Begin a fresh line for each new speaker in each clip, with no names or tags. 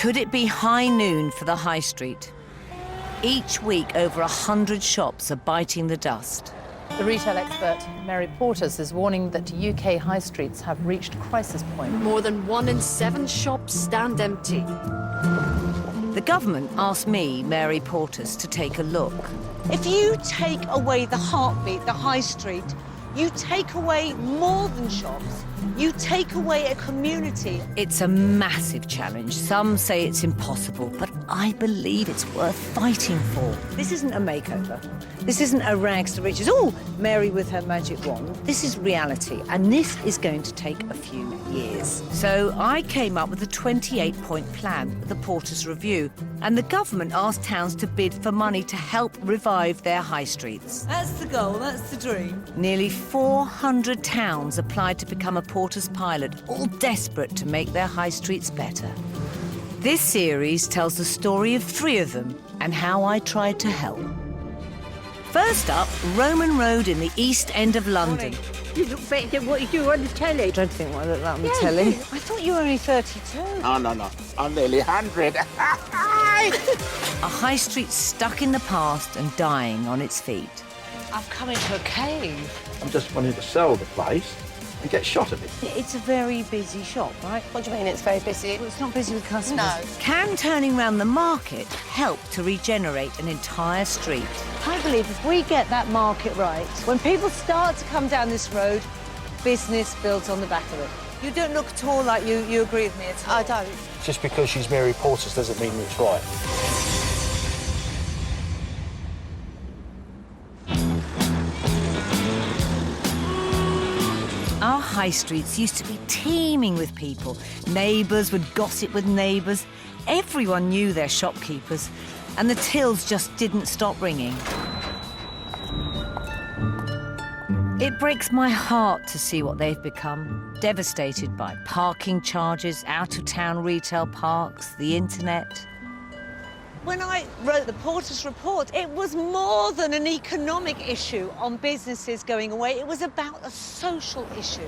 Could it be high noon for the high street? Each week, over 100 shops are biting the dust.
The retail expert Mary Portas is warning that UK high streets have reached crisis point.
More than 1 in 7 shops stand empty.
The government asked me, Mary Portas, to take a look.
If you take away the heartbeat, the high street, you take away more than shops. You take away a community.
It's a massive challenge. Some say it's impossible, but I believe it's worth fighting for. This isn't a makeover. This isn't a rags to riches. Oh, Mary with her magic wand. This is reality, and this is going to take a few years. So I came up with a 28-point plan, the Porters Review, and the government asked towns to bid for money to help revive their high streets.
That's the goal, that's the dream.
Nearly 400 towns applied to become a Porters pilot, all desperate to make their high streets better. This series tells the story of 3 of them and how I tried to help. First up, Roman Road in the East End of London.
You look better than what you do on the telly.
I don't think I look like on the telly.
I thought you were only 32.
Oh, no. I'm nearly 100.
A high street stuck in the past and dying on its feet.
I've come into a cave.
I'm just wanting to sell the place and get shot of it.
It's a very busy shop, right?
What do you mean it's very busy?
Well, it's not busy with customers.
No.
Can turning round the market help to regenerate an entire street?
I believe if we get that market right, when people start to come down this road, business builds on the back of it. You don't look at all like you agree with me at all.
I don't.
Just because she's Mary Portas doesn't mean it's right.
Our high streets used to be teeming with people. Neighbours would gossip with neighbours. Everyone knew their shopkeepers, and the tills just didn't stop ringing. It breaks my heart to see what they've become, devastated by parking charges, out-of-town retail parks, the internet.
When I wrote the Porters Report, it was more than an economic issue on businesses going away. It was about a social issue.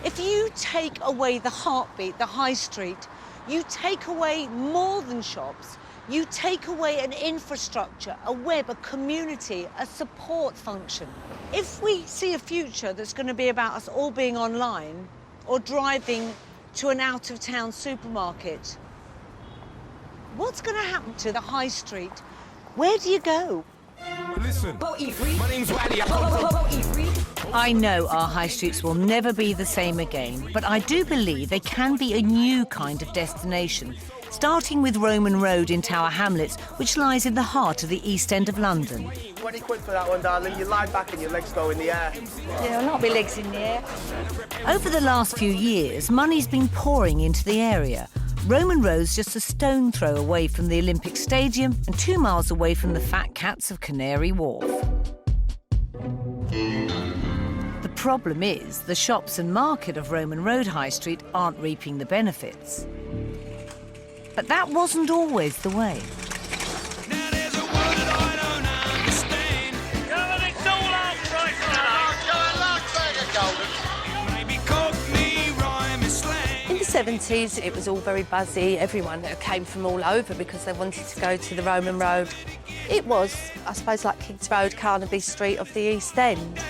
If you take away the heartbeat, the high street, you take away more than shops. You take away an infrastructure, a web, a community, a support function. If we see a future that's going to be about us all being online or driving to an out-of-town supermarket, what's going to happen to the high street? Where do you go?
Listen, my name's Wally.
I know our high streets will never be the same again, but I do believe they can be a new kind of destination, starting with Roman Road in Tower Hamlets, which lies in the heart of the East End of London.
20 quid for that one, darling. You lie back and your legs go in the air.
Yeah, not my legs in the air.
Over the last few years, money's been pouring into the area. Roman Road's just a stone throw away from the Olympic Stadium and 2 miles away from the Fat Cats of Canary Wharf. The problem is the shops and market of Roman Road High Street aren't reaping the benefits. But that wasn't always the way.
Now there's a world that I don't understand. It's all out right Maybe Cockney rhyme is slang.
In the 70s, it was all very buzzy. Everyone came from all over because they wanted to go to the Roman Road. It was, I suppose, like King's Road, Carnaby Street of the East End.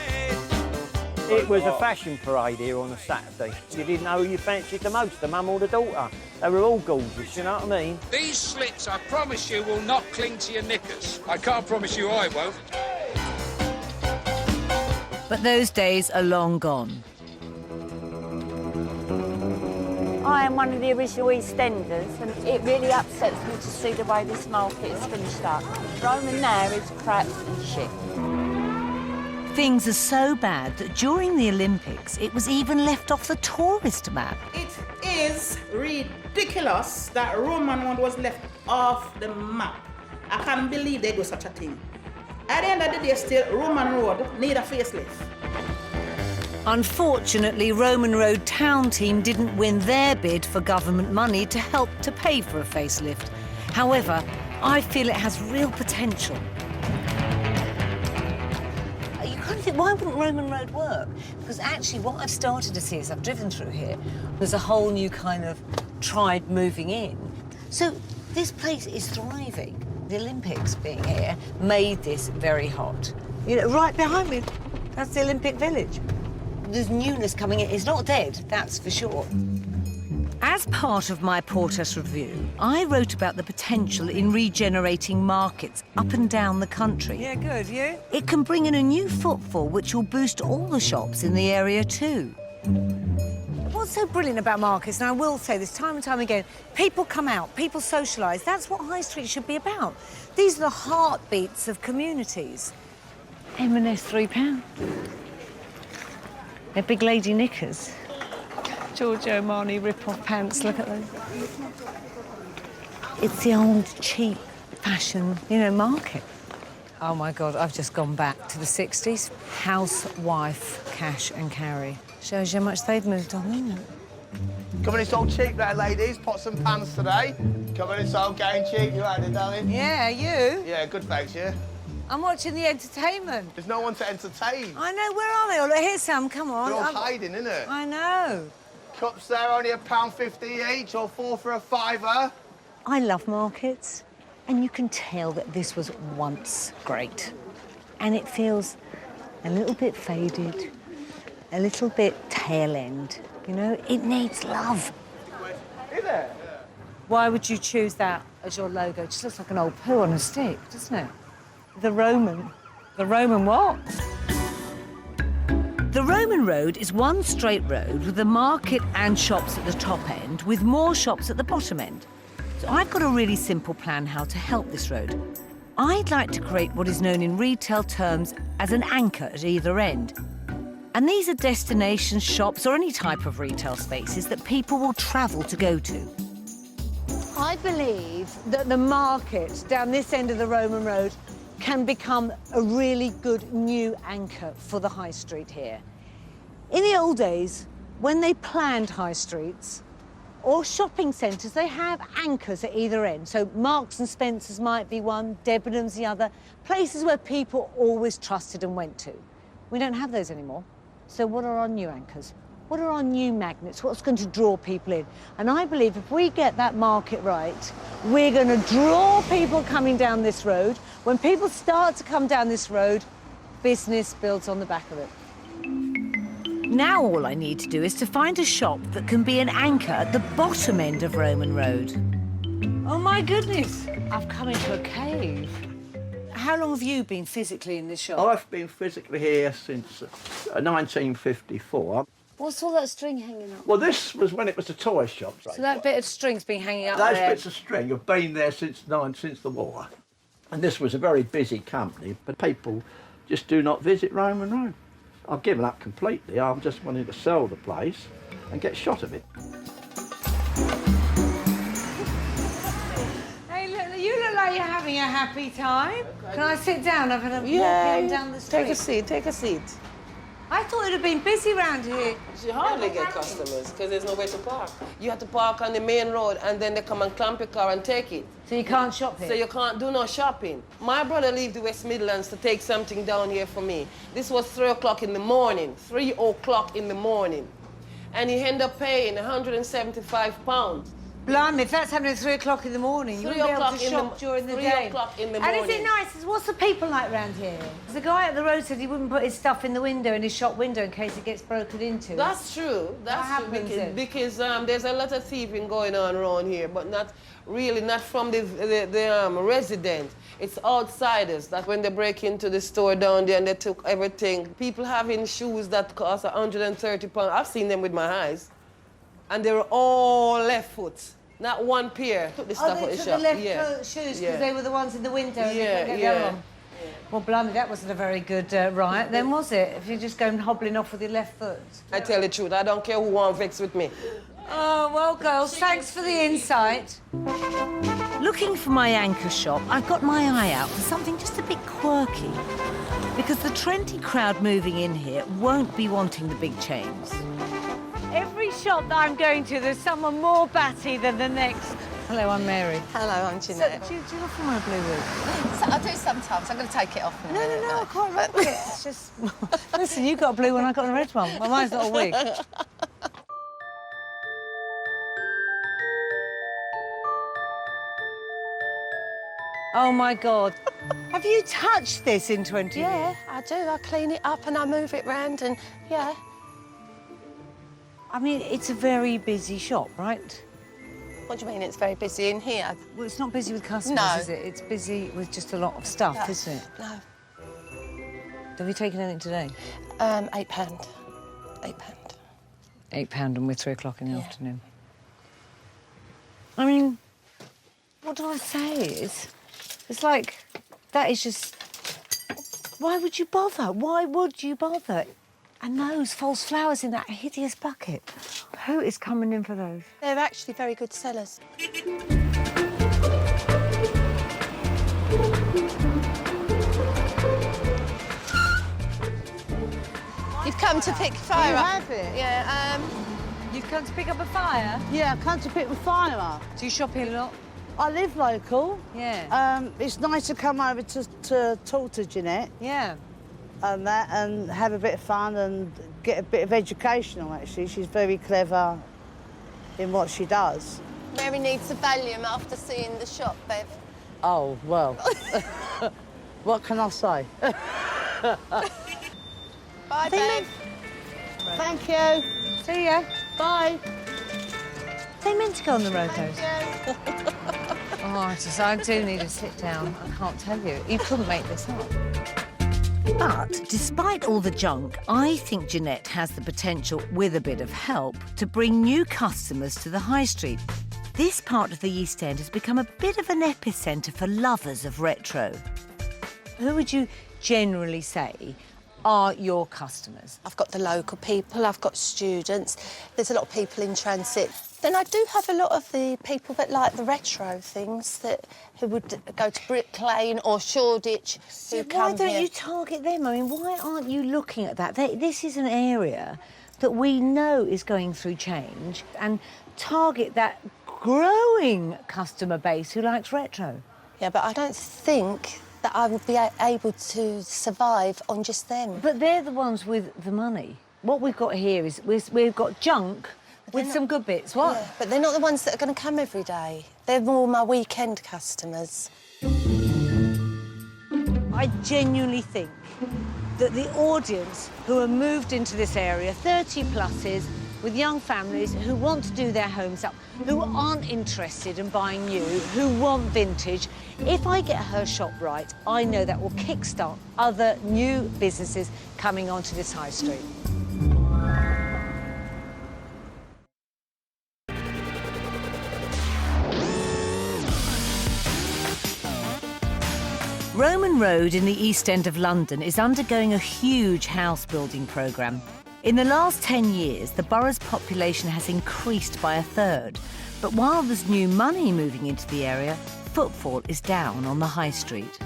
It was a fashion parade here on a Saturday. You didn't know who you fancied the most, the mum or the daughter. They were all gorgeous, you know what I mean?
These slits, I promise you, will not cling to your knickers. I can't promise you I won't.
But those days are long gone.
I am one of the original East Enders, and it really upsets me to see the way this market is finished up. Roman now is crap and shit.
Things are so bad that during the Olympics, it was even left off the tourist map.
It is ridiculous that Roman Road was left off the map. I can't believe they do such a thing. At the end of the day, still, Roman Road need a facelift.
Unfortunately, Roman Road Town Team didn't win their bid for government money to help to pay for a facelift. However, I feel it has real potential.
You kind of think, why wouldn't Roman Road work? Because actually what I've started to see as I've driven through here, there's a whole new kind of tribe moving in.
So this place is thriving. The Olympics being here made this very hot. You know, right behind me, that's the Olympic Village. There's newness coming in. It's not dead, that's for sure. As part of my Portus review, I wrote about the potential in regenerating markets up and down the country.
Yeah, good. You?
It can bring in a new footfall which will boost all the shops in the area too.
What's so brilliant about markets, and I will say this time and time again, people come out, people socialise. That's what High Street should be about. These are the heartbeats of communities. M&S £3. They're big lady knickers. Giorgio Armani rip-off pants, look at them. It's the old, cheap fashion, you know, market. Oh, my God, I've just gone back to the 60s. Housewife, cash and carry. Shows you how much they've moved on, isn't it?
Coming in so cheap there, ladies. Pots and pans today. Coming in so getting cheap. You had it, darling?
Yeah, you?
Yeah, good, thanks, yeah.
I'm watching the entertainment.
There's no one to entertain.
I know, where are they all? Here's some, come on.
They're all hiding, innit?
I know.
Cups there, only £1.50 each, or 4 for a £5.
I love markets, and you can tell that this was once great. And it feels a little bit faded, a little bit tail end. You know, it needs love.
Is it?
Why would you choose that as your logo? It just looks like an old poo on a stick, doesn't it? The Roman. The Roman what? The Roman Road is one straight road with a market and shops at the top end, with more shops at the bottom end. So I've got a really simple plan how to help this road. I'd like to create what is known in retail terms as an anchor at either end. And these are destination shops or any type of retail spaces that people will travel to go to.
I believe that the market down this end of the Roman Road can become a really good new anchor for the high street here. In the old days, when they planned high streets or shopping centres, they have anchors at either end. So Marks and Spencer's might be one, Debenhams the other, places where people always trusted and went to. We don't have those anymore. So what are our new anchors? What are our new magnets? What's going to draw people in? And I believe if we get that market right, we're going to draw people coming down this road. When people start to come down this road, business builds on the back of it.
Now all I need to do is to find a shop that can be an anchor at the bottom end of Roman Road.
Oh, my goodness. I've come into a cave. How long have you been physically in this shop?
I've been physically here since 1954.
What's all that string hanging up?
Well, this was when it was a toy shop.
So that bit of string's been hanging up
Those
there.
bits of string have been there since the war. And this was a very busy company, but people just do not visit Roman Road. I've given up completely. I'm just wanting to sell the place and get shot of it.
Hey, look, you look like you're having a happy time. Can I sit down? I've had a walk in down the street.
Take a seat, take a seat.
I thought it'd have been busy around here.
You hardly get customers because there's nowhere to park. You have to park on the main road and then they come and clamp your car and take it.
So you can't shop here?
So you can't do no shopping. My brother left the West Midlands to take something down here for me. This was 3 o'clock in the morning, 3 o'clock in the morning. And he ended up paying £175.
Blimey, if that's happening at 3 o'clock in the morning, you
3
wouldn't be able
o'clock
to
in
shop
the-
during the
3
day.
o'clock in the
And is
morning.
it nice? What's the people like round here? The guy at the road said he wouldn't put his stuff in the window, in his shop window, in case it gets broken into.
That's true. That's
What
true
happens then?
because there's a lot of thieving going on around here, but not from the resident. It's outsiders that when they break into the store down there and they took everything. People having shoes that cost £130. I've seen them with my eyes, and they were all left foot. Not one pair. Took the stuff
they
at the
took
shop.
the left
yeah.
foot shoes because
Yeah.
they were the ones in the window and they
Yeah,
couldn't get the other
yeah.
one. Well, blimey, that wasn't a very good riot then, was it? If you're just going hobbling off with your left foot.
I tell the truth, I don't care who wants vex with me.
Oh, well, girls, thanks for the insight.
Looking for my anchor shop, I've got my eye out for something just a bit quirky. Because the trendy crowd moving in here won't be wanting the big chains.
Every shop that I'm going to, there's someone more batty than the next. Hello, I'm Mary.
Hello, I'm Jeanette.
So, do you often wear blue wig?
So I do sometimes. I'm going to take it off in a minute.
No, I can't remember it. It's just... Listen, you got a blue one, I got a red one. Well, mine's not a wig.
Oh, my God. Have you touched this in 20 years?
Yeah, I do. I clean it up and I move it round and, yeah.
I mean, it's a very busy shop, right?
What do you mean it's very busy in here?
Well, it's not busy with customers,
No.
is it? It's busy with just a lot of stuff,
No.
isn't it?
No.
Have you taken anything today?
£8. £8.
£8 and we're 3 o'clock in the afternoon. I mean, what do I say? It's like, that is just... Why would you bother? Why would you bother? And those false flowers in that hideous bucket. Who is coming in for those?
They're actually very good sellers. You've come to pick fire
You
up.
have it?
Yeah,
You've come to pick up a fire?
Yeah, I've come to pick the fire up.
Do you shop here a lot?
I live local.
Yeah.
It's nice to come over to talk to Jeanette.
Yeah.
And have a bit of fun and get a bit of educational, actually. She's very clever in what she does.
Mary needs a Valium after seeing the shop, Bev.
Oh, well. What can I say?
Bye, Bev.
Thank you.
See ya.
Bye.
They meant to go on the road, those. I do need to sit down. I can't tell you. You couldn't make this up. But despite all the junk, I think Jeanette has the potential, with a bit of help, to bring new customers to the high street. This part of the East End has become a bit of an epicentre for lovers of retro. Who would you generally say are your customers?
I've got the local people, I've got students, there's a lot of people in transit. Then I do have a lot of the people that like the retro things, who would go to Brick Lane or Shoreditch.
Why don't you target them? I mean, why aren't you looking at that? This is an area that we know is going through change, and target that growing customer base who likes retro.
Yeah, but I don't think that I would be able to survive on just them.
But they're the ones with the money. What we've got here is we've got junk with some good bits. What?
Yeah, but they're not the ones that are going to come every day. They're more my weekend customers.
I genuinely think that the audience who are moved into this area, 30-pluses, with young families who want to do their homes up, who aren't interested in buying new, who want vintage, if I get her shop right, I know that will kickstart other new businesses coming onto this high street. Roman Road in the East End of London is undergoing a huge house building programme. In the last 10 years, the borough's population has increased by 1/3. But while there's new money moving into the area, footfall is down on the high street.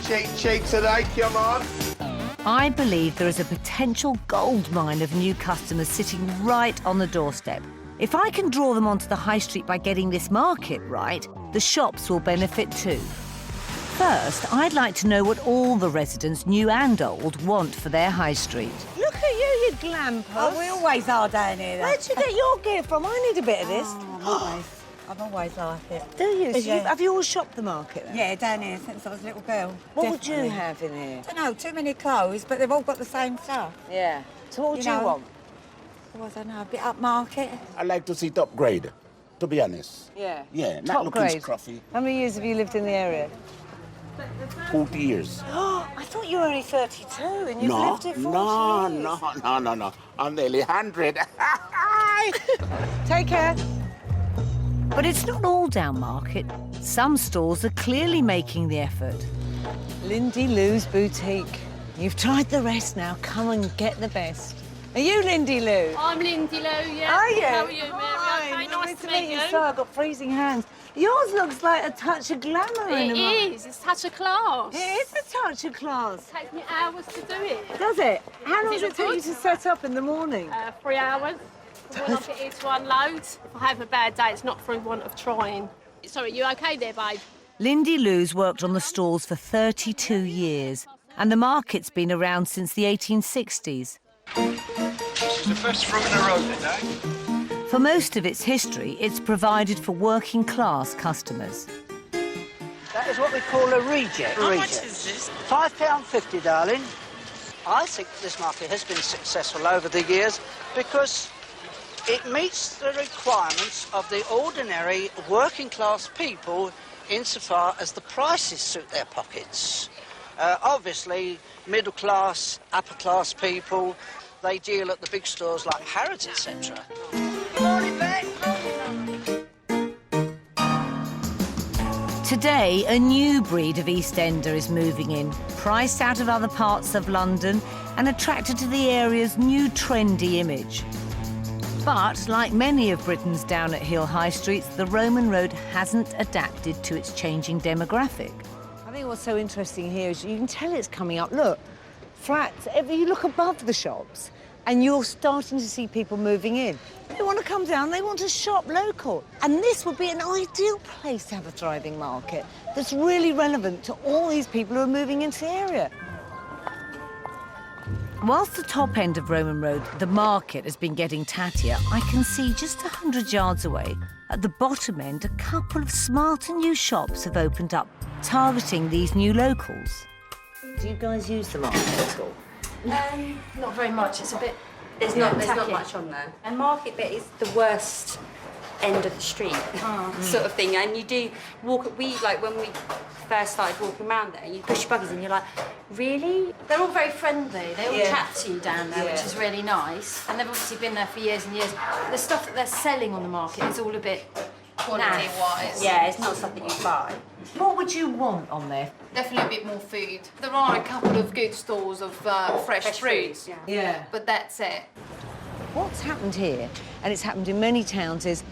Cheek today, come on.
I believe there is a potential gold mine of new customers sitting right on the doorstep. If I can draw them onto the high street by getting this market right, the shops will benefit too. First, I'd like to know what all the residents, new and old, want for their high street. Look at you glam puss.
Oh, we always are down here.
Where'd you get your gear from? I need a bit of this.
I've always liked it.
Do you? So
Yeah.
have you all shopped the market then?
Yeah, down here since I was a little girl.
What would
Definitely.
you have in here?
I don't know, too many clothes, but they've all got the same stuff.
Yeah. So what would you want?
Oh, I don't know, a bit upmarket.
I like to see it upgrade, to be honest.
Yeah.
Yeah, not
Top
looking
grade.
scruffy.
How many years have you lived in the area?
40 years.
I thought you were only 32 and you've
No,
lived here 40
no,
years.
no. I'm nearly 100.
Take care. But it's not all down market. Some stores are clearly making the effort. Lindy Lou's Boutique. You've tried the rest now. Come and get the best. Are you Lindy Lou?
I'm Lindy Lou, yeah.
Are you?
How are you, Mary?
Hi,
Okay, nice to meet you.
So I've got freezing hands. Yours looks like a touch of glamour in
It
them.
is. It's a touch of class.
It is a touch of class.
It takes me hours to do it.
Does it? How long
Does
does
it
it take you
look
to
good?
set up in the morning?
3 hours. When I get here to unload. If I have a bad day, it's not through want of trying. Sorry, you okay there, babe?
Lindy Lou's worked on the stalls for 32 years, and the market's been around since the 1860s.
This is the first fruit in a row today.
For most of its history, it's provided for working-class customers.
That is what we call a reject.
How much is this?
£5.50, darling. I think this market has been successful over the years because it meets the requirements of the ordinary working class people insofar as the prices suit their pockets. Obviously, middle class, upper class people, they deal at the big stores like Harrods, etc. Morning, Beck.
Today, a new breed of EastEnder is moving in, priced out of other parts of London and attracted to the area's new trendy image. But, like many of Britain's down-at-heel high streets, the Roman Road hasn't adapted to its changing demographic.
I think what's so interesting here is you can tell it's coming up. Look, flats, you look above the shops and you're starting to see people moving in. They want to come down, they want to shop local. And this would be an ideal place to have a thriving market that's really relevant to all these people who are moving into the area.
Whilst the top end of Roman Road, the market, has been getting tattier, I can see just 100 yards away, at the bottom end, a couple of smarter new shops have opened up, targeting these new locals.
Do you guys use the market at all?
Not very much. It's a bit.
There's not much on there. And market bit is the worst end of the street, sort of thing. And you do walk. When we first started walking around there, you push your buggies and you're like, really?
They're all very friendly. They all
Yeah.
chat to you down there, which is really nice. And they've obviously been there for years and years. The stuff that they're selling on the market is all a bit
Quality-wise. Yeah, it's not something you buy.
What would you want on there?
Definitely a bit more food. There are a couple of good stores of fresh fruits.
Yeah.
But that's it.
What's happened here, and it's happened in many towns, is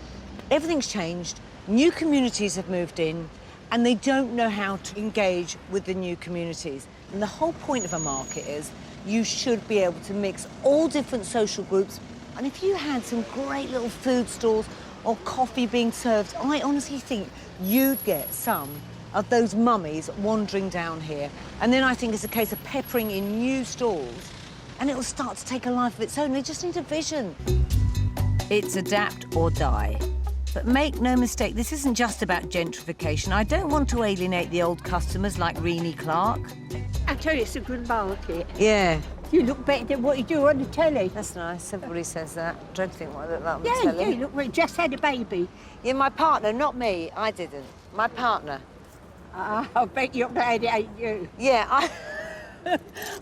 everything's changed, new communities have moved in, and they don't know how to engage with the new communities. And the whole point of a market is you should be able to mix all different social groups. And if you had some great little food stalls or coffee being served, I honestly think you'd get some of those mummies wandering down here. And then I think it's a case of peppering in new stalls, and it'll start to take a life of its own. They just need a vision.
It's adapt or die. But make no mistake, this isn't just about gentrification. I don't want to alienate the old customers like Renee Clark.
I tell you, it's a good market.
Yeah.
You look better than what you do on the telly.
That's nice. Everybody says that. I don't think I look like on the
Yeah,
telly.
you look, we just had a baby.
Yeah, my partner, not me. I didn't. My partner.
I bet you're glad it ain't you.
Yeah,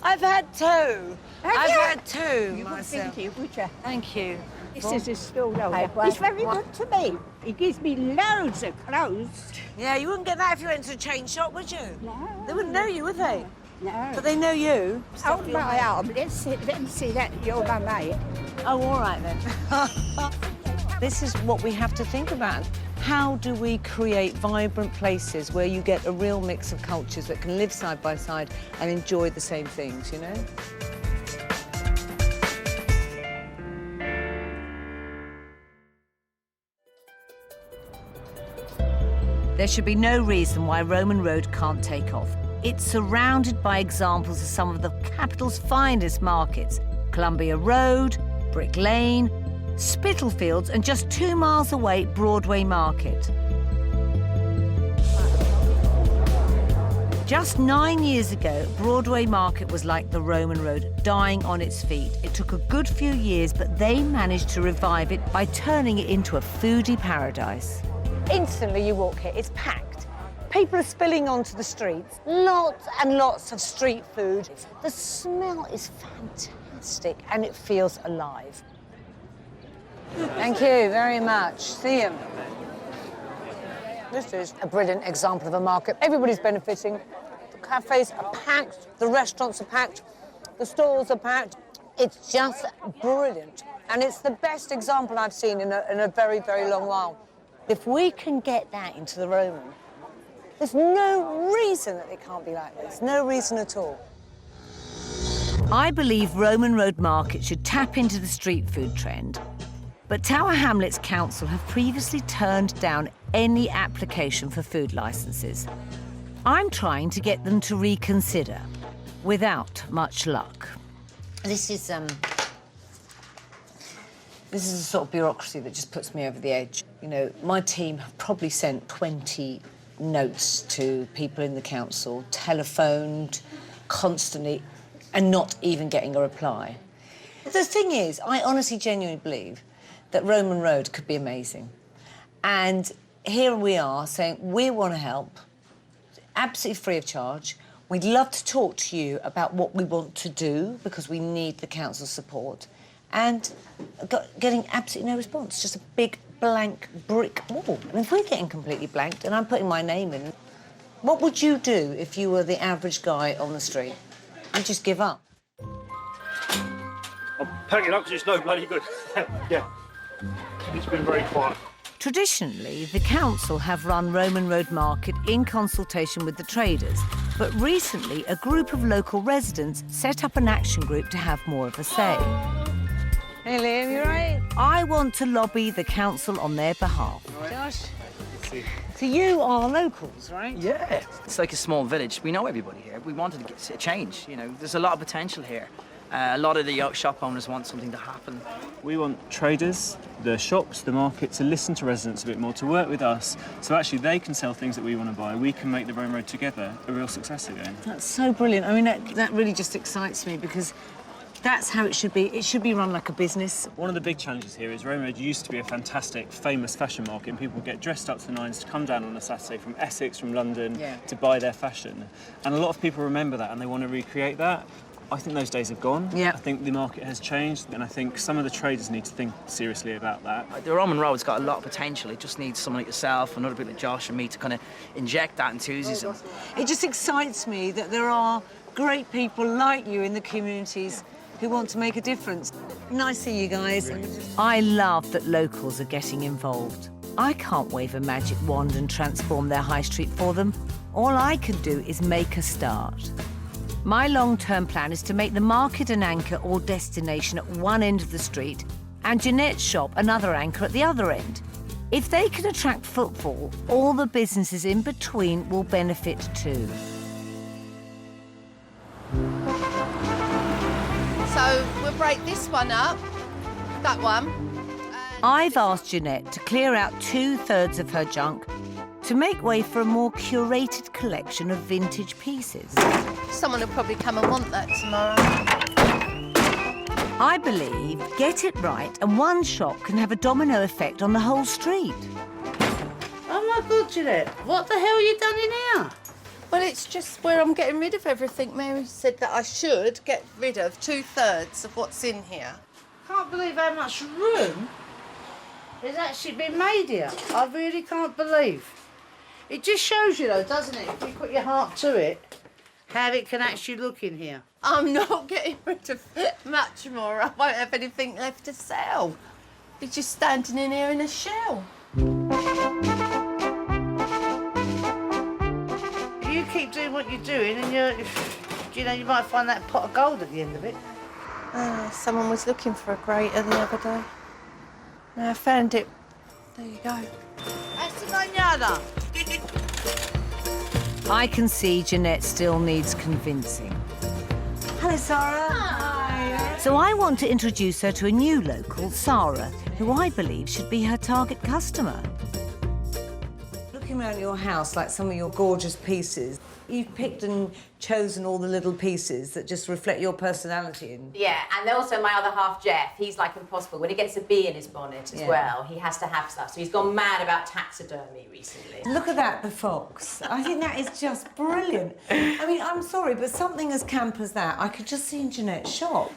I've had two. I've
you?
had two
You wouldn't
myself.
think it, would you?
Thank you.
This is a store owner. He's very good to me. He gives me loads of clothes.
Yeah, you wouldn't get that if you went to a chain shop, would you?
No.
They wouldn't know you, would they?
No.
But they know you.
Hold my arm. Let me see that you're my mate.
Oh, all right then. This is what we have to think about. How do we create vibrant places where you get a real mix of cultures that can live side by side and enjoy the same things, you know?
There should be no reason why Roman Road can't take off. It's surrounded by examples of some of the capital's finest markets. Columbia Road, Brick Lane, Spitalfields, and just 2 miles away, Broadway Market. Just 9 years ago, Broadway Market was like the Roman Road, dying on its feet. It took a good few years, but they managed to revive it by turning it into a foodie paradise.
Instantly you walk here, it's packed. People are spilling onto the streets. Lots and lots of street food. The smell is fantastic and it feels alive. Thank you very much. See you. This is a brilliant example of a market. Everybody's benefiting. The cafes are packed, the restaurants are packed, the stalls are packed. It's just brilliant. And it's the best example I've seen in a very, very long while. If we can get that into the Roman, there's no reason that it can't be like this. No reason at all.
I believe Roman Road Market should tap into the street food trend. But Tower Hamlets Council have previously turned down any application for food licences. I'm trying to get them to reconsider, without much luck.
This is the sort of bureaucracy that just puts me over the edge. You know, my team have probably sent 20
notes to people in the council, telephoned constantly, and not even getting a reply. The thing is, I honestly, genuinely believe that Roman Road could be amazing. And here we are saying we want to help, absolutely free of charge. We'd love to talk to you about what we want to do because we need the council's support. And getting absolutely no response, just a big blank brick wall. I mean, if we're getting completely blanked and I'm putting my name in, what would you do if you were the average guy on the street? You'd just give up.
I'm packing up because it's no bloody good. Yeah, it's been very quiet.
Traditionally, the council have run Roman Road Market in consultation with the traders, but recently a group of local residents set up an action group to have more of a say.
Hey, Liam, you right?
I want to lobby the council on their behalf.
Josh? So you are locals, right?
Yeah. It's like a small village. We know everybody here. We wanted to get a change, you know. There's a lot of potential here. A lot of the shop owners want something to happen.
We want traders, the shops, the market to listen to residents a bit more, to work with us, so actually they can sell things that we want to buy. We can make the Roman Road together a real success again.
That's so brilliant. I mean, that really just excites me because that's how it should be. It should be run like a business.
One of the big challenges here is Roman Road used to be a fantastic, famous fashion market, and people would get dressed up to the nines to come down on a Saturday from Essex, from London, to buy their fashion. And a lot of people remember that and they want to recreate that. I think those days have gone. I think the market has changed, and I think some of the traders need to think seriously about that.
The Roman Road's got a lot of potential. It just needs someone like yourself, another bit like Josh and me to kind of inject that enthusiasm.
It just excites me that there are great people like you in the communities who want to make a difference. Nice to see you guys. I love that locals are getting involved. I can't wave a magic wand and transform their high street for them. All I can do is make a start. My long-term plan is to make the market an anchor or destination at one end of the street and Jeanette's shop another anchor at the other end. If they can attract footfall, all the businesses in between will benefit too.
So we'll break this one up, that one.
I've asked Jeanette to clear out 2/3 of her junk to make way for a more curated collection of vintage pieces.
Someone will probably come and want that tomorrow.
I believe get it right and one shop can have a domino effect on the whole street.
Oh my God, Jeanette, what the hell have you done in here?
Well, it's just where I'm getting rid of everything. Mary said that I should get rid of 2/3 of what's in here.
Can't believe how much room has actually been made here. I really can't believe. It just shows you, though, doesn't it, if you put your heart to it, how it can actually look in here.
I'm not getting rid of much more. I won't have anything left to sell. Be just standing in here in a shell.
You keep doing what you're doing and you know, you might find that pot of gold at the end of it.
Someone was looking for a grater the other day. And I found it. There you go.
Hasta mañana.
I can see Jeanette still needs convincing.
Hello, Sarah. Hi.
So I want to introduce her to a new local, Sarah, who I believe should be her target customer. Looking around your house, like some of your gorgeous pieces, you've picked and chosen all the little pieces that just reflect your personality.
Yeah, and also my other half, Jeff, he's like impossible. When he gets a bee in his bonnet as well, he has to have stuff. So he's gone mad about taxidermy recently.
Look at that, the fox. I think that is just brilliant. I mean, I'm sorry, but something as camp as that, I could just see in Jeanette's shop.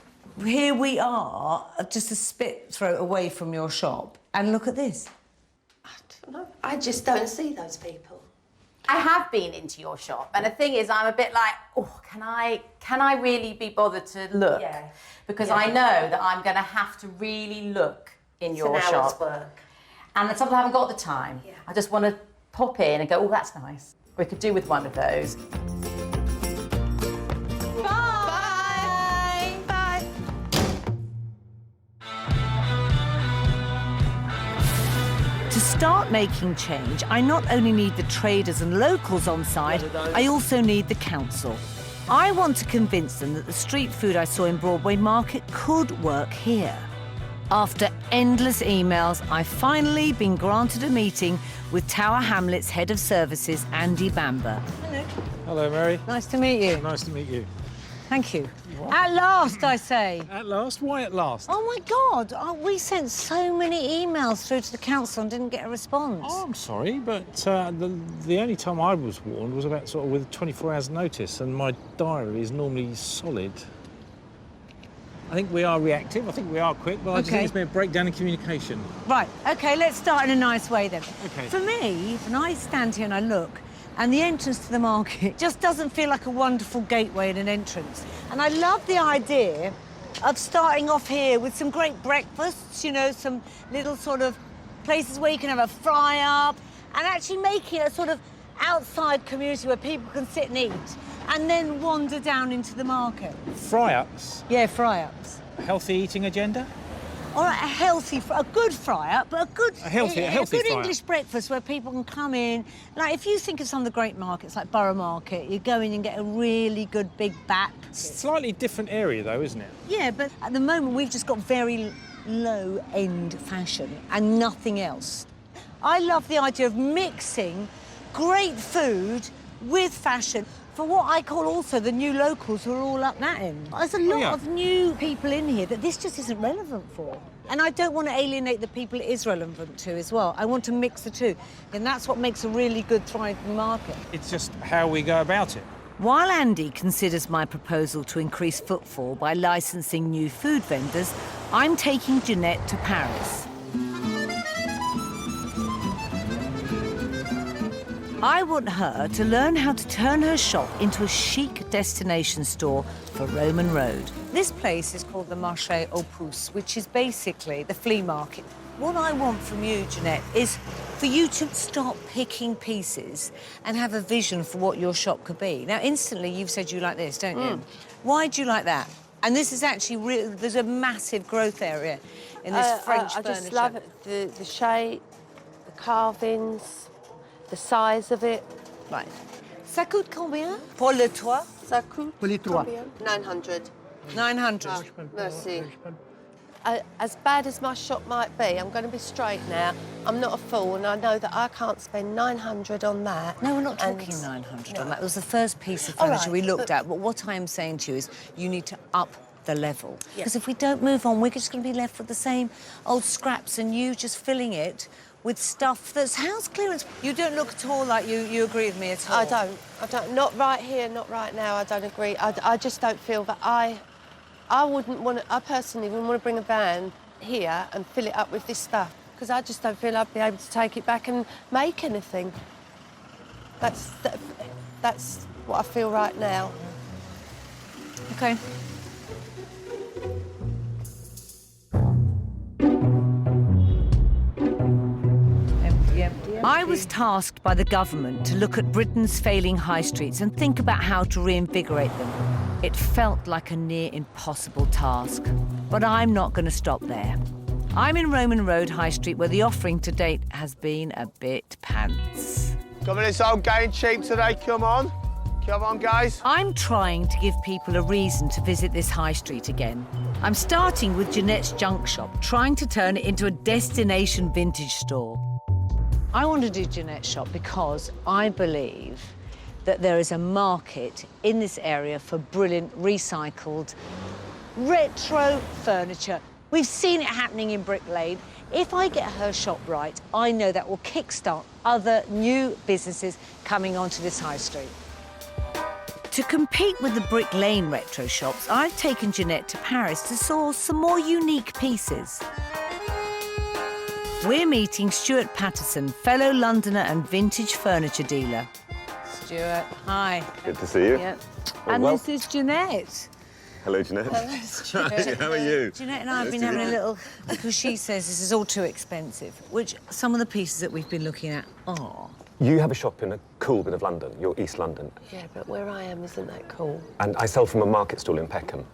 Here we are, just a spit throw away from your shop, and look at this.
I just don't see those people.
I have been into your shop, and the thing is, I'm a bit like, oh, can I really be bothered to look?
Yeah.
Because I know that I'm going to have to really look in your
It's an hour's
shop.
work.
And sometimes I haven't got the time. Yeah. I just want to pop in and go, oh, that's nice. We could do with one of those.
Bye. Bye.
To start making change, I not only need the traders and locals on side, I also need the council. I want to convince them that the street food I saw in Broadway Market could work here. After endless emails, I've finally been granted a meeting with Tower Hamlets Head of Services, Andy Bamber. Hello.
Hello, Mary.
Nice to meet you.
Nice to meet you.
Thank you. At last, I say.
At last? Why at last?
Oh, my God. We sent so many emails through to the council and didn't get a response.
Oh, I'm sorry, but the only time I was warned was about sort of with 24 hours notice, and my diary is normally solid. I think we are reactive. I think we are quick, but I just think it's been a breakdown in communication.
Right, OK, let's start in a nice way then.
OK.
For me, when I stand here and I look, and the entrance to the market just doesn't feel like a wonderful gateway and an entrance. And I love the idea of starting off here with some great breakfasts, you know, some little sort of places where you can have a fry-up, and actually making a sort of outside community where people can sit and eat, and then wander down into the market.
Fry-ups?
Yeah, fry-ups.
A healthy eating agenda?
All right, a good fry-up, but a good
healthy
good
fry-up.
English breakfast where people can come in. Like, if you think of some of the great markets, like Borough Market, you go in and get a really good big back.
Slightly different area, though, isn't it?
Yeah, but at the moment, we've just got very low-end fashion and nothing else. I love the idea of mixing great food with fashion for what I call also the new locals who are all up that end. There's a lot of new people in here that this just isn't relevant for. And I don't want to alienate the people it is relevant to as well. I want to mix the two. And that's what makes a really good, thriving market.
It's just how we go about it.
While Andy considers my proposal to increase footfall by licensing new food vendors, I'm taking Jeanette to Paris. I want her to learn how to turn her shop into a chic destination store for Roman Road. This place is called the Marché aux Puces, which is basically the flea market. What I want from you, Jeanette, is for you to stop picking pieces and have a vision for what your shop could be. Now, instantly, you've said you like this, don't you? Why do you like that? And this is actually there's a massive growth area in this French
I
furniture.
just love it, the shape, the carvings, the size of it.
Right. Ça coûte combien? Pour le toit?
Ça coûte
Pour les toits.
900.
900.
Merci. As bad as my shop might be, I'm going to be straight now. I'm not a fool, and I know that I can't spend 900 on that.
No, we're not talking 900 on that. It was the first piece of furniture we looked at. But what I am saying to you is you need to up the level. Because if we don't move on, we're just going to be left with the same old scraps and you just filling it with stuff that's house clearance. You don't look at all like you agree with me at all.
I don't. Not right here, not right now. I don't agree. I just don't feel that I wouldn't want to, I personally wouldn't want to bring a van here and fill it up with this stuff, because I just don't feel I'd be able to take it back and make anything. That's what I feel right now.
OK. I was tasked by the government to look at Britain's failing high streets and think about how to reinvigorate them. It felt like a near impossible task, but I'm not going to stop there. I'm in Roman Road High Street, where the offering to date has been a bit pants.
Come on, it's all getting cheap today, come on. Come on, guys.
I'm trying to give people a reason to visit this high street again. I'm starting with Jeanette's junk shop, trying to turn it into a destination vintage store. I want to do Jeanette's shop because I believe that there is a market in this area for brilliant recycled retro furniture. We've seen it happening in Brick Lane. If I get her shop right, I know that will kickstart other new businesses coming onto this high street. To compete with the Brick Lane retro shops, I've taken Jeanette to Paris to source some more unique pieces. We're meeting Stuart Patterson, fellow Londoner and vintage furniture dealer. Stuart, hi.
Good to see you.
Yep.
Well,
And this is Jeanette.
Hello, Jeanette.
Hello, Stuart.
How are you?
Jeanette and I have
Nice
been
to
having
meet
a
you.
little... Because she says this is all too expensive, which some of the pieces that we've been looking at are.
You have a shop in a cool bit of London. You're East London.
Yeah, but where I am isn't that cool.
And I sell from a market stall in Peckham.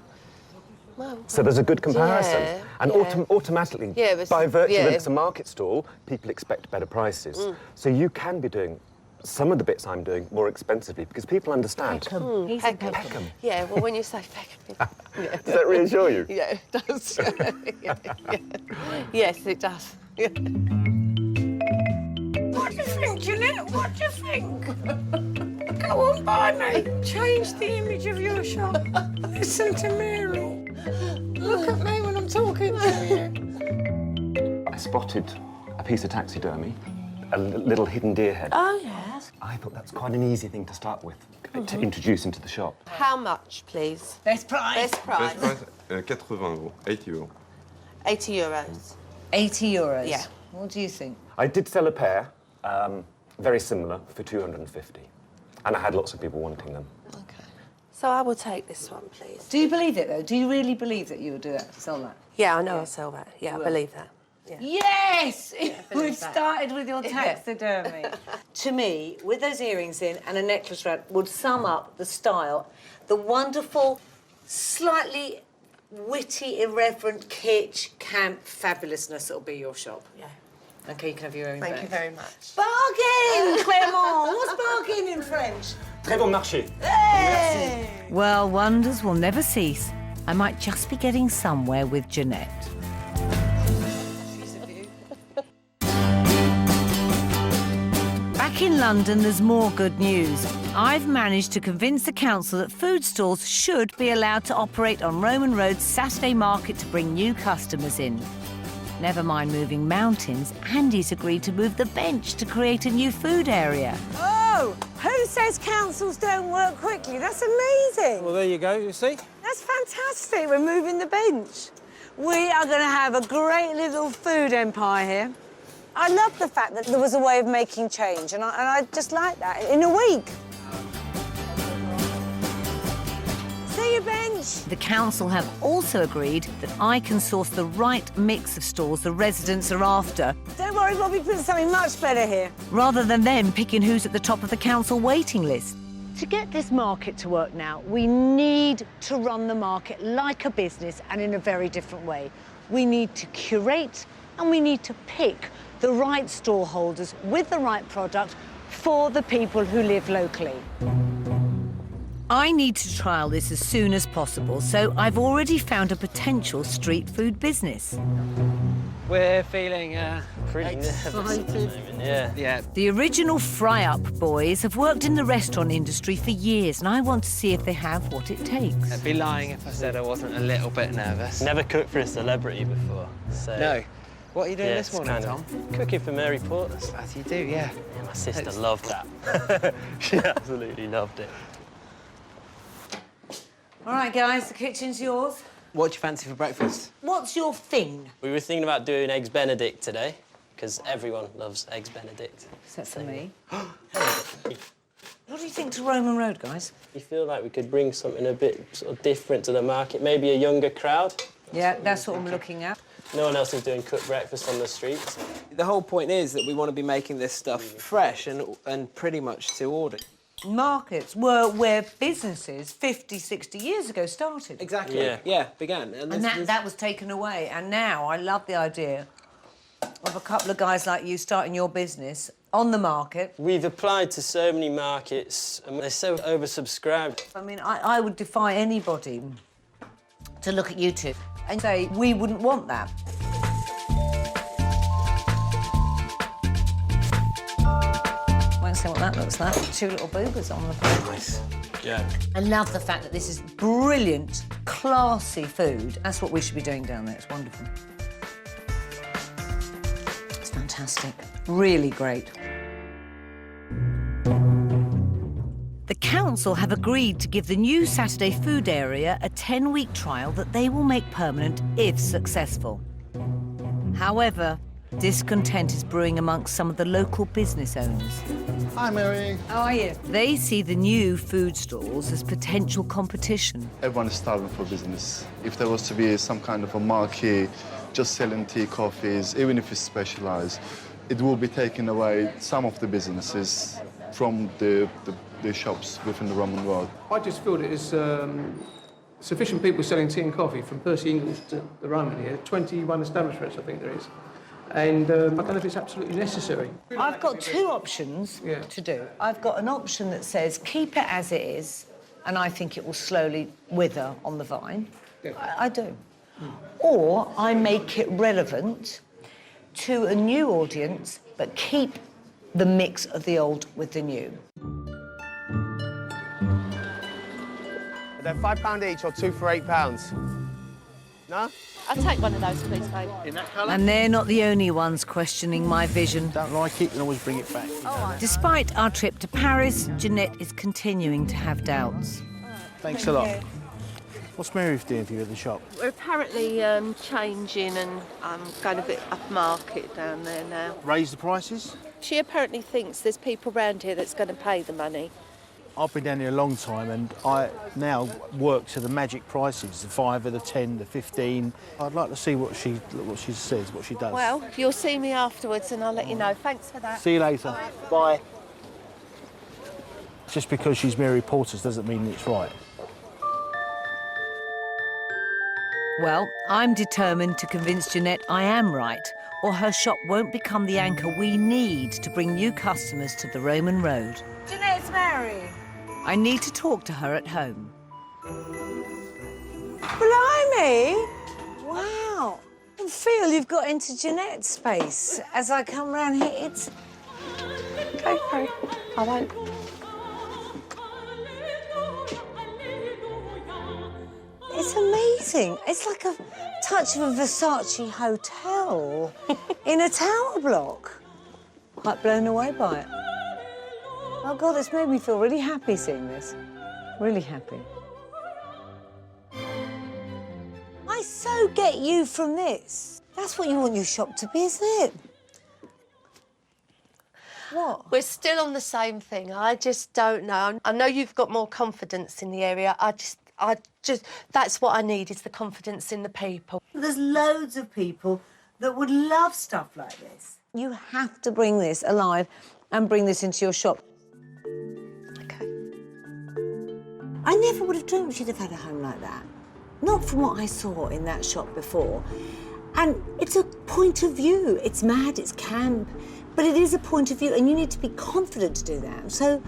Well,
So there's a good comparison.
yeah,
And
yeah.
automatically,
Yeah, but
by virtue
yeah.
that it's a market stall, people expect better prices. So you can be doing some of the bits I'm doing more expensively because people understand.
Peckham. He's in Peckham.
Peckham.
Yeah, well, when you say Peckham... Yeah.
Does that reassure you?
Yeah, it does. Yeah. Yes, it does. Yeah.
What do you think, Jeanette? What do you think? Go on by me. Change the image of your shop. Listen to Mary. Look at me when I'm talking to you.
I spotted a piece of taxidermy, a little hidden deer head.
Oh, yes.
I thought that's quite an easy thing to start with, to introduce into the shop.
How much, please?
Best price.
Best price.
Best price, 80 euros, 80 euros.
80 euros.
80 euros?
Yeah.
What do you think?
I did sell a pair, very similar, for 250. And I had lots of people wanting them.
So I will take this one, please.
Do you believe it, though? Do you really believe that you would do that, sell that?
Yeah, I know I'll sell that. Yeah, I believe that. Yeah.
Yes!
believe
We've
that.
started with your
Yeah.
taxidermy. To me, with those earrings in and a necklace around, would sum up the style, the wonderful, slightly witty, irreverent, kitsch, camp fabulousness that'll be your shop.
Yeah.
OK, you can have your own
Thank
bag.
you very much.
Bargain, Clément! What's bargain in French?
Très bon marché.
Hey! Well, wonders will never cease. I might just be getting somewhere with Jeanette. Back in London, there's more good news. I've managed to convince the council that food stalls should be allowed to operate on Roman Road's Saturday market to bring new customers in. Never mind moving mountains, Andy's agreed to move the bench to create a new food area.
Oh, who says councils don't work quickly? That's amazing.
Well, there you go, you see?
That's fantastic. We're moving the bench. We are going to have a great little food empire here. I love the fact that there was a way of making change, and I just like that. In a week. See you, bench.
The council have also agreed that I can source the right mix of stalls the residents are after,
Don't worry, Bobby, put something much better here.
rather than them picking who's at the top of the council waiting list.
To get this market to work now, we need to run the market like a business and in a very different way. We need to curate and we need to pick the right stall holders with the right product for the people who live locally.
I need to trial this as soon as possible, so I've already found a potential street food business.
We're feeling pretty nervous at the moment, yeah.
The original Fry-Up boys have worked in the restaurant industry for years, and I want to see if they have what it takes.
I'd be lying if I said I wasn't a little bit nervous.
Never cooked for a celebrity before, so...
No. What are you doing
yeah,
this morning,
kind
Tom?
of cooking for Mary Porter's.
As you do, yeah.
Yeah, my sister loved that. She absolutely loved it.
All right, guys, the kitchen's yours.
What do you fancy for breakfast?
What's your thing?
We were thinking about doing Eggs Benedict today, because everyone loves Eggs Benedict.
Except for me. What do you think to Roman Road, guys?
You feel like we could bring something a bit sort of different to the market, maybe a younger crowd?
Yeah, that's what I'm looking at.
No one else is doing cooked breakfast on the streets.
The whole point is that we want to be making this stuff fresh and pretty much to order.
Markets were where businesses 50, 60 years ago started.
Exactly. Yeah, began.
And that was taken away. And now I love the idea of a couple of guys like you starting your business on the market.
We've applied to so many markets and they're so oversubscribed.
I mean, I would defy anybody to look at you two and say, we wouldn't want that. Won't see what that looks like. Two little boobas on the plate.
Nice. Yeah.
I love the fact that this is brilliant, classy food. That's what we should be doing down there. It's wonderful. It's fantastic. Really great. The council have agreed to give the new Saturday food area a 10-week trial that they will make permanent if successful. However, discontent is brewing amongst some of the local business owners.
Hi, Mary.
How are you? They see the new food stalls as potential competition.
Everyone is starving for business. If there was to be some kind of a marquee just selling tea, coffees, even if it's specialised, it will be taking away some of the businesses from the shops within the Roman Road.
I just feel that there's sufficient people selling tea and coffee from Percy Ingles to the Roman here. 21 establishments, I think there is.
and I don't know if it's absolutely necessary.
I've got two options to do. I've got an option that says keep it as it is, and I think it will slowly wither on the vine. I do. Or I make it relevant to a new audience, but keep the mix of the old with the new.
They're £5 each or 2 for £8. No?
I'll take one of those, please, babe.
In that colour?
And they're not the only ones questioning my vision.
Don't like it, you can always bring it back.
Despite our trip to Paris, Jeanette is continuing to have doubts.
Thanks a lot. What's Mary doing for you at the shop?
We're apparently changing and I'm going a bit upmarket down there now.
Raise the prices?
She apparently thinks there's people around here that's going to pay the money.
I've been down here a long time and I now work to the magic prices, the 5, the 10, the 15. I'd like to see what she says, what she does.
Well, you'll see me afterwards and I'll let you know. Thanks for that.
See you later. Bye. Just because she's Mary Porter's doesn't mean it's right.
Well, I'm determined to convince Jeanette I am right, or her shop won't become the anchor we need to bring new customers to the Roman Road.
Jeanette's Mary.
I need to talk to her at home.
Blimey! Wow. I can feel you've got into Jeanette's space as I come round here. It's...
Go for it. I won't.
It's amazing. It's like a touch of a Versace hotel in a tower block. Quite blown away by it. Oh, God, it's made me feel really happy seeing this. Really happy. I so get you from this. That's what you want your shop to be, isn't it? What?
We're still on the same thing. I just don't know. I know you've got more confidence in the area. I just, that's what I need, is the confidence in the people.
There's loads of people that would love stuff like this.
You have to bring this alive and bring this into your shop.
OK.
I never would have dreamed she'd have had a home like that. Not from what I saw in that shop before. And it's a point of view. It's mad, it's camp, but it is a point of view, and you need to be confident to do that. So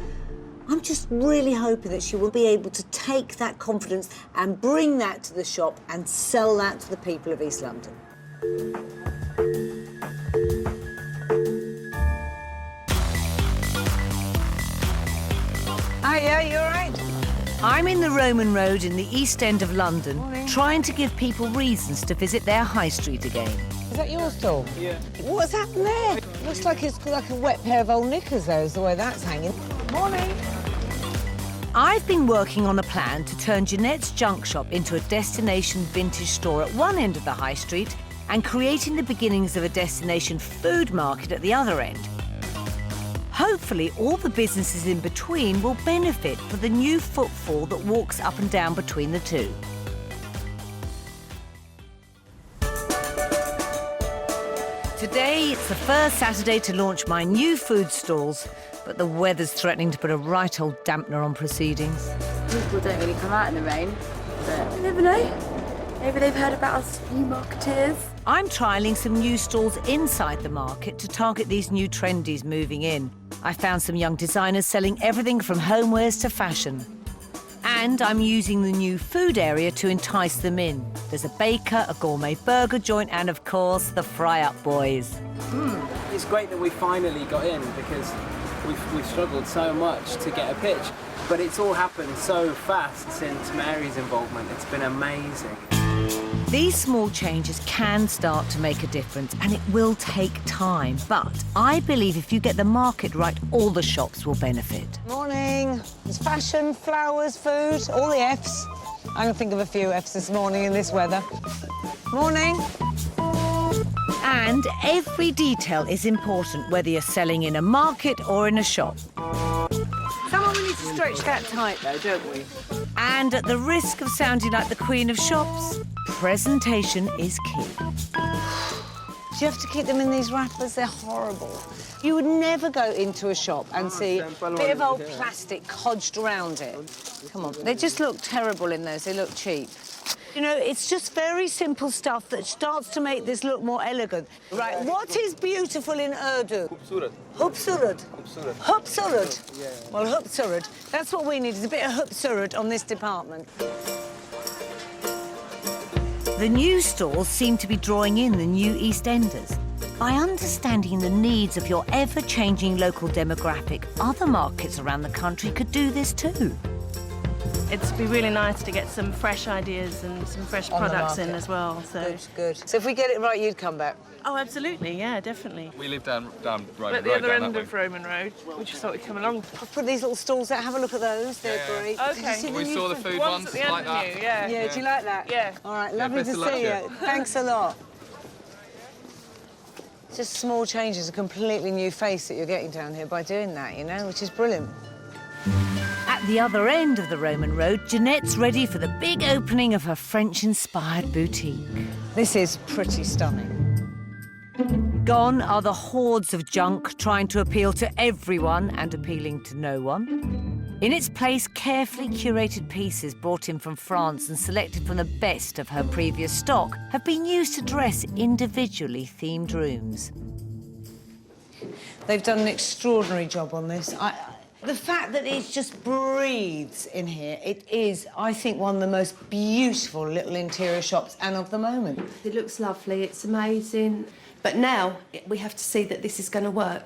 I'm just really hoping that she will be able to take that confidence and bring that to the shop and sell that to the people of East London.
Yeah, you all right? I'm in the Roman Road in the East End of London, trying to give people reasons to visit their high street again.
Is that your stall?
Yeah.
What's happened there? Looks like it's like a wet pair of old knickers, though, is the way that's hanging. Morning.
I've been working on a plan to turn Jeanette's junk shop into a destination vintage store at one end of the high street and creating the beginnings of a destination food market at the other end. Hopefully, all the businesses in between will benefit from the new footfall that walks up and down between the two. Today, it's the first Saturday to launch my new food stalls, but the weather's threatening to put a right old dampener on proceedings.
People don't really come out in the rain, but you never know. Maybe they've heard about us new marketeers.
I'm trialling some new stalls inside the market to target these new trendies moving in. I found some young designers selling everything from homewares to fashion. And I'm using the new food area to entice them in. There's a baker, a gourmet burger joint, and of course, the fry-up boys.
It's great that we finally got in because we've struggled so much to get a pitch. But it's all happened so fast since Mary's involvement. It's been amazing.
These small changes can start to make a difference, and it will take time. But I believe if you get the market right, all the shops will benefit.
Morning. There's fashion, flowers, food, all the Fs. I can think of a few Fs this morning in this weather. Morning.
And every detail is important, whether you're selling in a market or in a shop.
Someone we need to stretch that tight, though, don't we?
And at the risk of sounding like the queen of shops, presentation is key.
Do you have to keep them in these wrappers? They're horrible. You would never go into a shop and see a bit of old plastic codged around it. Come on, they just look terrible in those. They look cheap.
You know, it's just very simple stuff that starts to make this look more elegant. Right, what is beautiful in Urdu?
Khubsurat.
Khubsurat.
Khubsurat.
Khubsurat.
Yeah.
Well, khubsurat. That's what we need, is a bit of khubsurat on this department. The new stalls seem to be drawing in the new East Enders. By understanding the needs of your ever-changing local demographic, other markets around the country could do this too.
It'd be really nice to get some fresh ideas and some fresh
On the
products in
market.
as well. So.
Good, good. So if we get it right, you'd come back?
Oh, absolutely, yeah, definitely.
We live down Roman Road.
At the other
down
end
that
of Roman Road. We just thought we'd come along.
I've put these little stalls out. Have a look at those. They're great.
Okay.
Did you see
We
the
saw
new
the food
ones
ones
at the end
like
of
that.
you, yeah.
Yeah, do you like that?
Yeah.
All right, lovely
best
to
of luck
see
to
you. Thanks a lot. Just small changes, a completely new face that you're getting down here by doing that, you know, which is brilliant. At the other end of the Roman Road, Jeanette's ready for the big opening of her French-inspired boutique. This is pretty stunning. Gone are the hordes of junk trying to appeal to everyone and appealing to no one. In its place, carefully curated pieces brought in from France and selected from the best of her previous stock have been used to dress individually themed rooms. They've done an extraordinary job on this. The fact that it just breathes in here, it is, I think, one of the most beautiful little interior shops and of the moment.
It looks lovely, it's amazing. But now we have to see that this is going to work.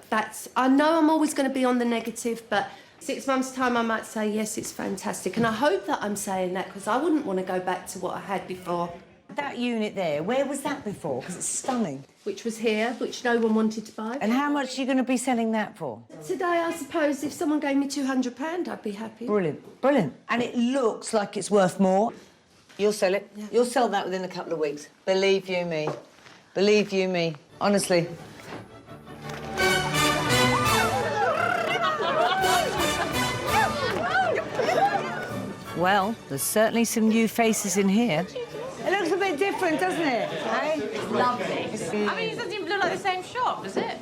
I know I'm always going to be on the negative, but 6 months' time I might say, yes, it's fantastic. And I hope that I'm saying that because I wouldn't want to go back to what I had before.
That unit there, where was that before? Because it's stunning.
Which was here, which no one wanted to buy.
And how much are you going to be selling that for?
Today, I suppose, if someone gave me £200, I'd be happy.
Brilliant, brilliant. And it looks like it's worth more. You'll sell it. Yeah. You'll sell that within a couple of weeks. Believe you me. Believe you me. Honestly. Well, there's certainly some new faces in here. It looks a bit different, doesn't it? Hey?
It's lovely. I mean, it doesn't even look like the same shop, does it?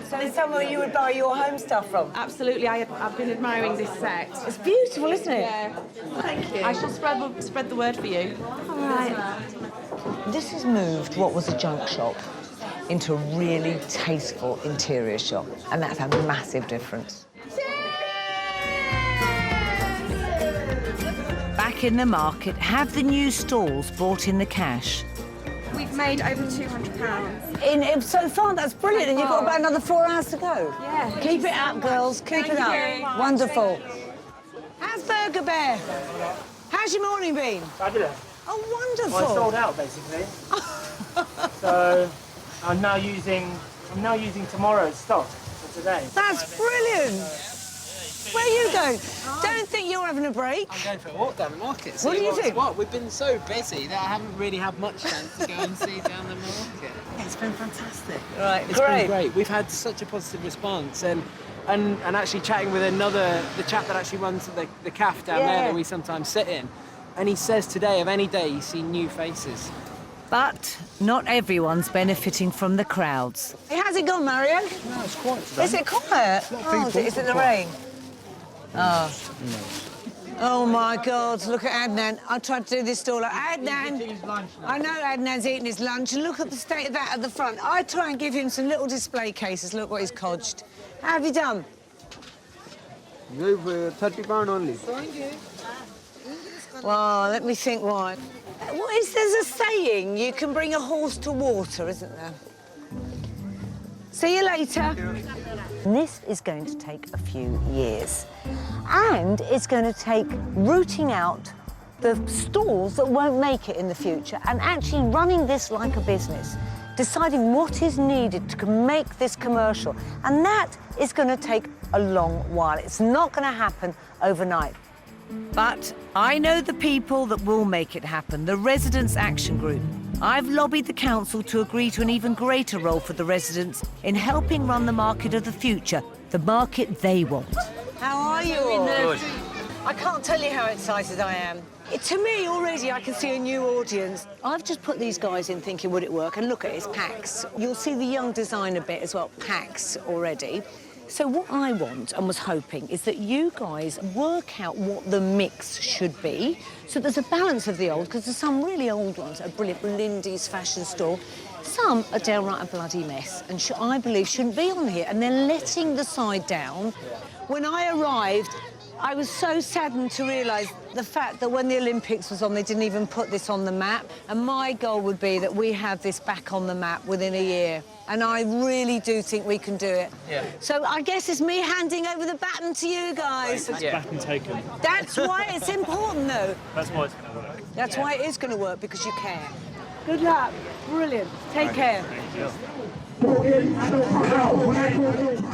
So it's somewhere you would buy your home stuff from?
Absolutely, I've been admiring this set.
It's beautiful, isn't it?
Yeah. Thank you. I shall spread the word for you.
All right. This has moved what was a junk shop into a really tasteful interior shop, and that's a massive difference. Back in the market, have the new stalls brought in the cash?
We've made over £200.
So far, that's brilliant, and you've got about another 4 hours to go.
Yeah.
Keep it up, girls. Keep it up.
Thank you.
Wonderful. How's Burger Bear? How's your morning been?
Fabulous.
Oh, wonderful.
Well, I sold out basically. So I'm now using tomorrow's stock for today.
That's brilliant. Where are you going? Don't think you're having a break.
I'm going for a walk down the market.
What do you do?
What? We've been so busy that I haven't really had much chance to go and see down the market. It's been fantastic.
Right,
It's been great. We've had such a positive response, and actually chatting with the chap that actually runs the cafe down there that we sometimes sit in, and he says today of any day he's seen new faces.
But not everyone's benefiting from the crowds. Hey, how's it gone, Mario?
No, it's quiet today.
Is it quiet?
Oh,
is it the rain? Oh. Oh, my God, look at Adnan. I tried to do this stall. Adnan! I know Adnan's eating his lunch, and look at the state of that at the front. I try and give him some little display cases. Look what he's codged. How have you done?
£30 only.
Well, let me think why. There's a saying, you can bring a horse to water, isn't there? See you later. This is going to take a few years. And it's going to take rooting out the stalls that won't make it in the future and actually running this like a business, deciding what is needed to make this commercial. And that is going to take a long while. It's not going to happen overnight. But I know the people that will make it happen, the Residents' Action Group. I've lobbied the council to agree to an even greater role for the residents in helping run the market of the future, the market they want. How are you all?
Good.
I can't tell you how excited I am. To me, already, I can see a new audience. I've just put these guys in thinking, would it work? And look at it, it's PAX. You'll see the young designer bit as well, PAX already. So what I want and was hoping is that you guys work out what the mix should be. So there's a balance of the old, because there's some really old ones, a brilliant Lindy's fashion store. Some are downright a bloody mess and I believe shouldn't be on here. And they're letting the side down. When I arrived, I was so saddened to realise the fact that when the Olympics was on, they didn't even put this on the map. And my goal would be that we have this back on the map within a year. And I really do think we can do it.
Yeah.
So I guess it's me handing over the baton to you guys.
That's baton taken.
That's why it's important, though.
That's why it's going to work.
That's why it is going to work, because you care. Good luck. Brilliant. Take care.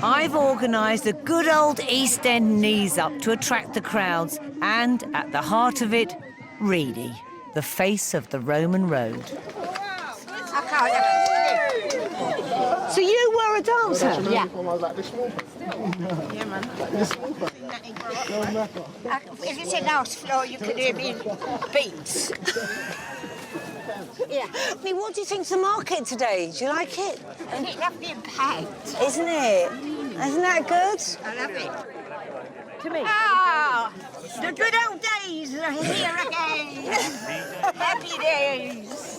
I've organised a good old East End knees-up to attract the crowds. And at the heart of it, Reedy, the face of the Roman road. So you were a dancer?
Yeah.
Yeah, man.
If it's a dance floor, you could hear me beats. Yeah.
I mean, what do you think's the market today? Do you like it?
Isn't it lovely and packed?
Isn't it? Isn't that good?
I love it.
To me.
Ah, the good old days are here again. Happy days.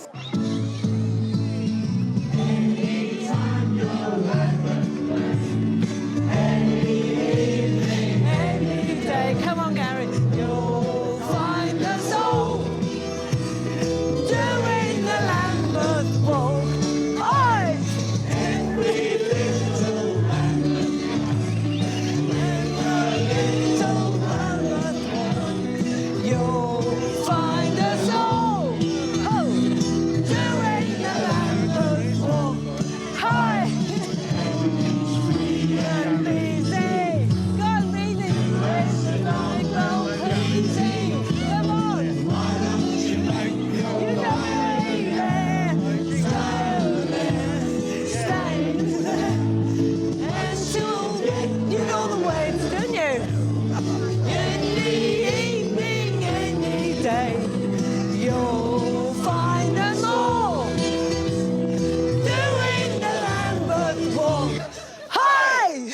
Come on, Gary. You'll find us all doing the Lambeth walk. Oi! Every little Lambeth walk. You'll find us all doing the Lambeth walk. Hi!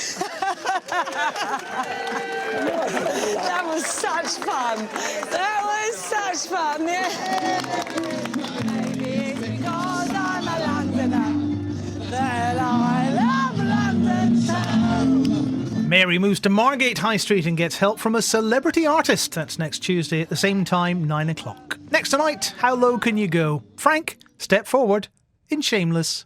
That was such fun. That was such fun, yeah. Maybe it's because I'm a Londoner that I love London town.
Mary moves to Margate High Street and gets help from a celebrity artist. That's next Tuesday at the same time, 9 o'clock. Next tonight, How Low Can You Go? Frank, step forward in Shameless.